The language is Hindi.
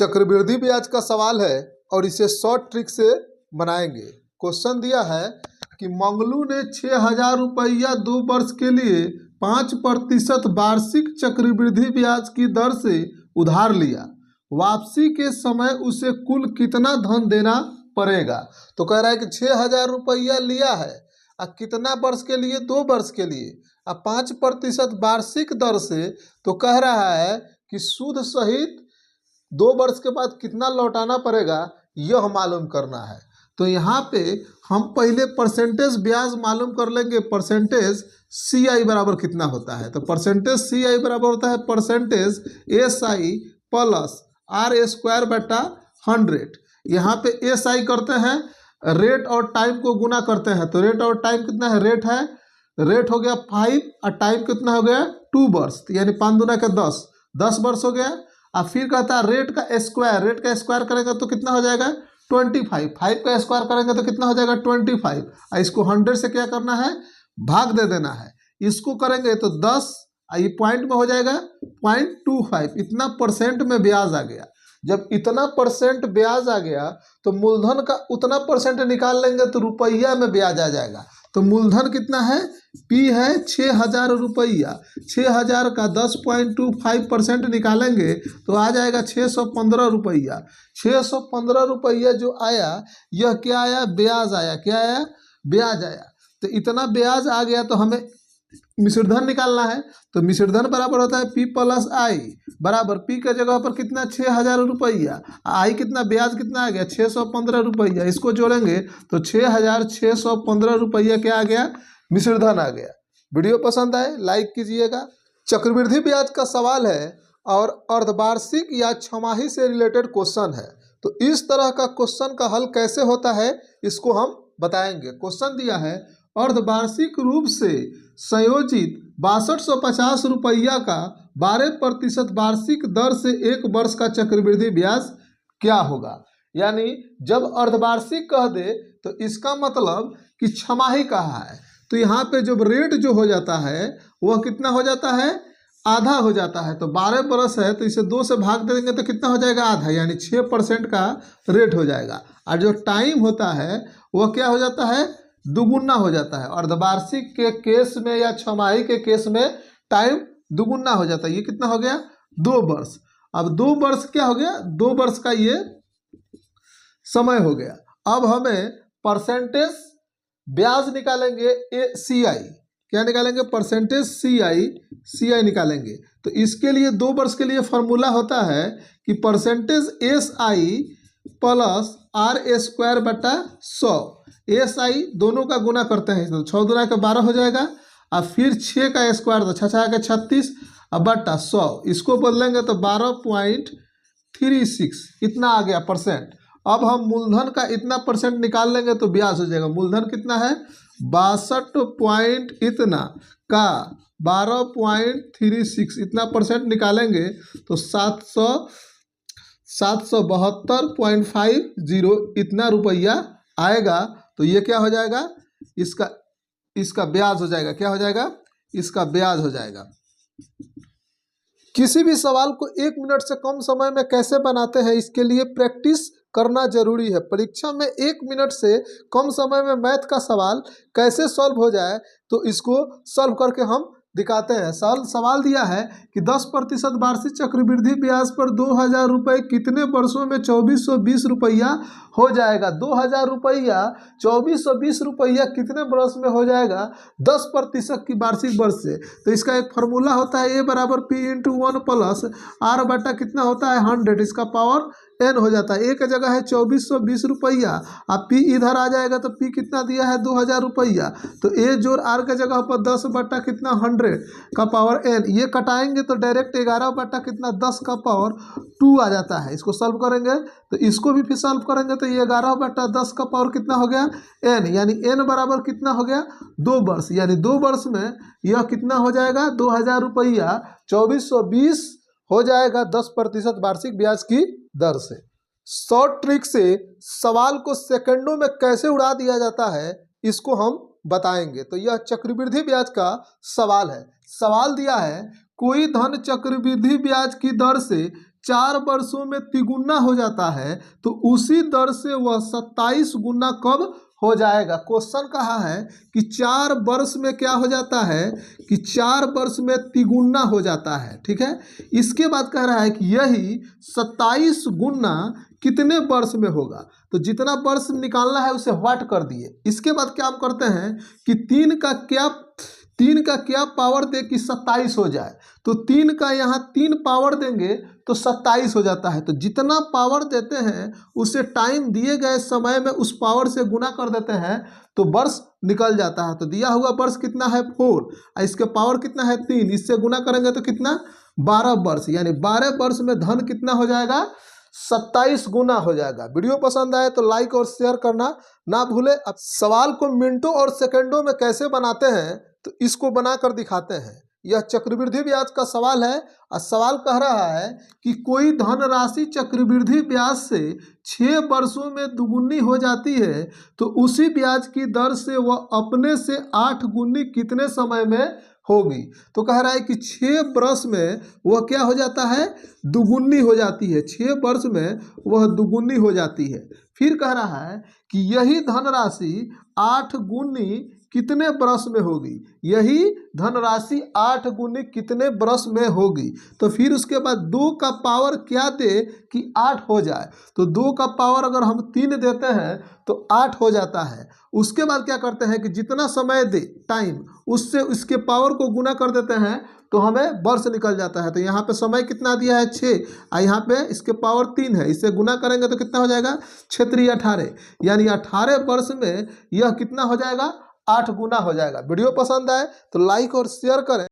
चक्रवृद्धि ब्याज का सवाल है और इसे शॉर्ट ट्रिक से बनाएंगे। क्वेश्चन दिया है कि मंगलू ने 6,000 रुपया 2 वर्ष के लिए 5% वार्षिक चक्रवृद्धि ब्याज की दर से उधार लिया। वापसी के समय उसे कुल कितना धन देना पड़ेगा। तो कह रहा है कि 6,000 रुपया लिया है और कितना वर्ष के लिए, 2 वर्ष के लिए, और 5% वार्षिक दर से, तो कह रहा है कि सूद सहित 2 वर्ष के बाद कितना लौटाना पड़ेगा यह मालूम करना है। तो यहाँ पे हम पहले परसेंटेज ब्याज मालूम कर लेंगे। परसेंटेज CI बराबर कितना होता है, तो परसेंटेज CI बराबर होता है परसेंटेज SI प्लस R² बटा 100। यहाँ पे SI करते हैं, रेट और टाइम को गुना करते हैं, तो रेट और टाइम कितना है, रेट हो गया 5 और टाइम कितना हो गया 2 वर्ष, यानी 5 दूना के 10 वर्ष हो गया। और फिर कहता है रेट का स्क्वायर करेंगे तो कितना हो जाएगा 25, 5 का स्क्वायर करेंगे तो कितना हो जाएगा 25, और इसको 100 से क्या करना है, भाग दे देना है। इसको करेंगे तो 10, ये पॉइंट में हो जाएगा 0.25, इतना परसेंट में ब्याज आ गया। जब इतना परसेंट ब्याज आ गया तो मूलधन का उतना परसेंट निकाल लेंगे तो रुपया में ब्याज आ जाएगा। तो मूलधन कितना है, P है 6,000 रुपया, 6,000 का 10.25% निकालेंगे तो आ जाएगा 615 रुपया। 615 रुपया जो आया यह क्या आया, ब्याज आया। क्या आया, ब्याज आया। तो इतना ब्याज आ गया तो हमें मिश्रधन निकालना है। तो मिश्रधन बराबर होता है P प्लस I बराबर P के जगह पर कितना 6,000 रुपया, I कितना, ब्याज कितना आ गया 615 रुपया। इसको जोड़ेंगे तो 6,615 रुपया क्या आ गया, मिश्रधन आ गया। वीडियो पसंद आए लाइक कीजिएगा। चक्रवृद्धि ब्याज का सवाल है और अर्धवार्षिक या छमाही से रिलेटेड क्वेश्चन है। तो इस तरह का क्वेश्चन का हल कैसे होता है इसको हम बताएंगे। क्वेश्चन दिया है अर्धवार्षिक रूप से संयोजित 6250 रुपया का 12% वार्षिक दर से 1 वर्ष का चक्रवृद्धि ब्याज क्या होगा। यानी जब अर्धवार्षिक कह दे तो इसका मतलब कि छमाही कहा है, तो यहाँ पे जब रेट जो हो जाता है वह कितना हो जाता है, आधा हो जाता है। तो 12 बरस है तो इसे 2 से भाग देंगे तो कितना हो जाएगा, आधा, यानी 6% का रेट हो जाएगा। और जो टाइम होता है वह क्या हो जाता है, दुगुना हो जाता है। अर्धवार्षिक के केस में या छमाही के केस में टाइम दुगुना हो जाता है। ये कितना हो गया, 2 वर्ष। अब 2 वर्ष क्या हो गया, 2 वर्ष का ये समय हो गया। अब हमें परसेंटेज ब्याज निकालेंगे, CI क्या निकालेंगे, परसेंटेज CI निकालेंगे। तो इसके लिए 2 वर्ष के लिए फॉर्मूला होता है कि परसेंटेज SI प्लस R² बटा 100। SI दोनों का गुना करते हैं तो 6 दूना के 12 हो जाएगा, और फिर 6 का स्क्वायर तो 6 के 36 और बटा 100, इसको बदलेंगे तो 12.36 इतना आ गया परसेंट। अब हम मूलधन का इतना परसेंट निकाल लेंगे तो ब्याज हो जाएगा। मूलधन कितना है 62 पॉइंट इतना का 12.36 इतना परसेंट निकालेंगे तो 772.50 इतना रुपया आएगा। तो ये क्या हो जाएगा, इसका ब्याज हो जाएगा। क्या हो जाएगा, इसका ब्याज हो जाएगा। किसी भी सवाल को 1 मिनट से कम समय में कैसे बनाते हैं इसके लिए प्रैक्टिस करना जरूरी है। परीक्षा में 1 मिनट से कम समय में मैथ का सवाल कैसे सॉल्व हो जाए तो इसको सॉल्व करके हम दिखाते हैं। सवाल दिया है कि 10% वार्षिक चक्रवृद्धि ब्याज पर 2,000 रुपये कितने वर्षों में 2,420 रुपया हो जाएगा। 2,000 रुपया 2,420 रुपया कितने वर्ष में हो जाएगा, 10% की वार्षिक वर्ष से। तो इसका एक फार्मूला होता है A बराबर P × 1 प्लस R बटा कितना होता है 100, इसका पावर n हो जाता है। A की जगह है 2,420 रुपया, अब P इधर आ जाएगा तो P कितना दिया है 2,000 रुपया, तो A जोड़ R के जगह पर 10 बटा कितना 100 का पावर n, ये कटाएंगे तो डायरेक्ट 11 बटा कितना 10 का पावर 2 आ जाता है। इसको सॉल्व करेंगे तो इसको भी फिर सॉल्व करेंगे तो ये 11 बटा 10 का पावर कितना हो गया n, यानी n बराबर कितना हो गया 2 वर्ष, यानी 2 वर्ष में यह कितना हो जाएगा 2,000 रुपया 2,420 हो जाएगा 10% वार्षिक ब्याज की दर से। शॉर्ट ट्रिक से सवाल को सेकंडों में कैसे उड़ा दिया जाता है इसको हम बताएंगे। तो यह चक्रवृद्धि ब्याज का सवाल है। सवाल दिया है कोई धन चक्रवृद्धि ब्याज की दर से 4 वर्षों में तिगुना हो जाता है तो उसी दर से वह 27 गुना कब हो जाएगा। क्वेश्चन कहा है कि 4 वर्ष में क्या हो जाता है कि 4 वर्ष में तिगुना हो जाता है। ठीक है, इसके बाद कह रहा है कि यही 27 गुना कितने वर्ष में होगा। तो जितना वर्ष निकालना है उसे व्हाट कर दिए। इसके बाद क्या हम करते हैं कि 3 का क्या पावर दे कि 27 हो जाए। तो 3 का यहाँ 3 पावर देंगे तो 27 हो जाता है। तो जितना पावर देते हैं उसे टाइम दिए गए समय में उस पावर से गुना कर देते हैं तो वर्ष निकल जाता है। तो दिया हुआ वर्ष कितना है 4 और इसके पावर कितना है 3, इससे गुना करेंगे तो कितना 12 वर्ष, यानी 12 वर्ष में धन कितना हो जाएगा 27 गुना हो जाएगा। वीडियो पसंद आए तो लाइक और शेयर करना ना भूले। अब सवाल को मिनटों और सेकंडों में कैसे बनाते हैं तो इसको बनाकर दिखाते हैं। यह चक्रवृद्धि ब्याज का सवाल है और सवाल कह रहा है कि कोई धनराशि चक्रवृद्धि ब्याज से 6 वर्षों में दुगुनी हो जाती है तो उसी ब्याज की दर से वह अपने से 8 गुनी कितने समय में होगी। तो कह रहा है कि 6 वर्ष में वह क्या हो जाता है दुगुनी हो जाती है। 6 वर्ष में वह दुगुनी हो जाती है। फिर कह रहा है कि यही धनराशि 8 गुनी कितने वर्ष में होगी। यही धनराशि 8 गुनी कितने वर्ष में होगी। तो फिर उसके बाद 2 का पावर क्या दे कि 8 हो जाए। तो 2 का पावर अगर हम 3 देते हैं तो 8 हो जाता है। उसके बाद क्या करते हैं कि जितना समय दे टाइम उससे इसके पावर को गुना कर देते हैं तो हमें वर्ष निकल जाता है। तो यहाँ पे समय कितना दिया है 6 और यहाँ पे इसके पावर 3 है, इससे गुना करेंगे तो कितना हो जाएगा 6 18, यानी 18 वर्ष में यह कितना हो जाएगा 8 गुना हो जाएगा। वीडियो पसंद आए तो लाइक और शेयर करें।